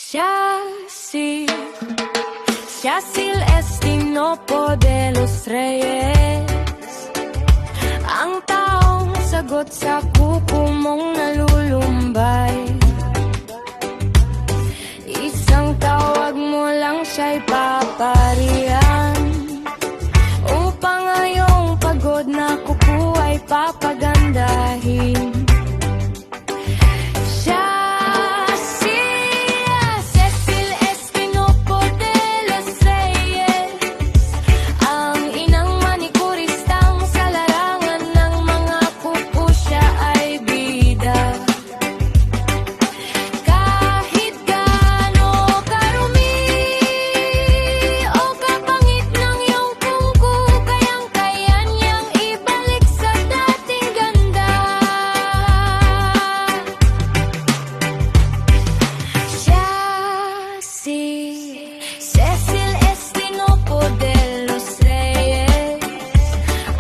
Yacil Estinopo de los Reyes, ang taong sagot sa kuko mong nalulumbay. Isang tawag mo lang siya'y paparihan, upang ngayong pagod na kuko ay papagandahin. Cecil Estinopo de los Reyes,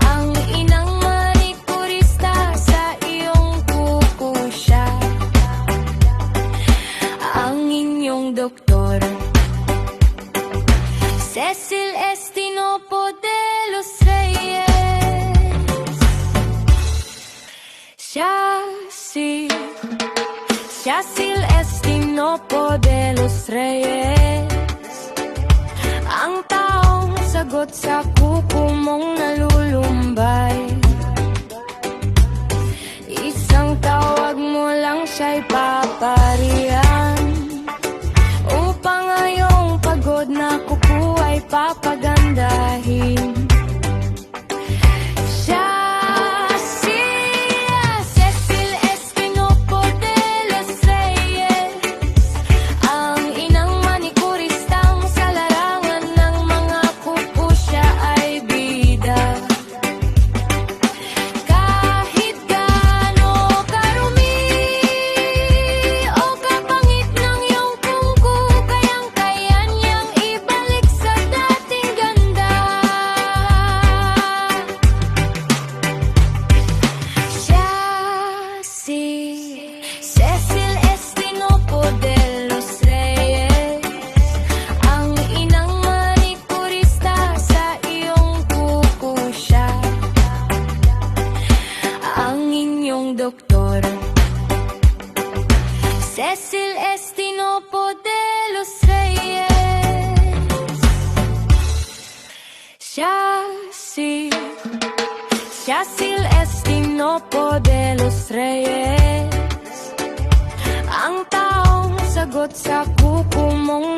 ang inang manikurista sa iyong kuko siya, ang inyong doktor. Cecil Estinopo de los Reyes, Yacil Estinopo de los Reyes, ang taong sagot sa kuko mong nalulumbay. Isang tawag mo lang siya'y paparihan, upang ngayong pagod na kuko ay papagandahin. Cecil Estinopo de los Reyes, ang inang manikurista sa iyong kuko siya, ang inyong doktor. Cecil Estinopo de los Reyes, Yacil Estinopo de los Reyes, ang taong sagot sa kuko mong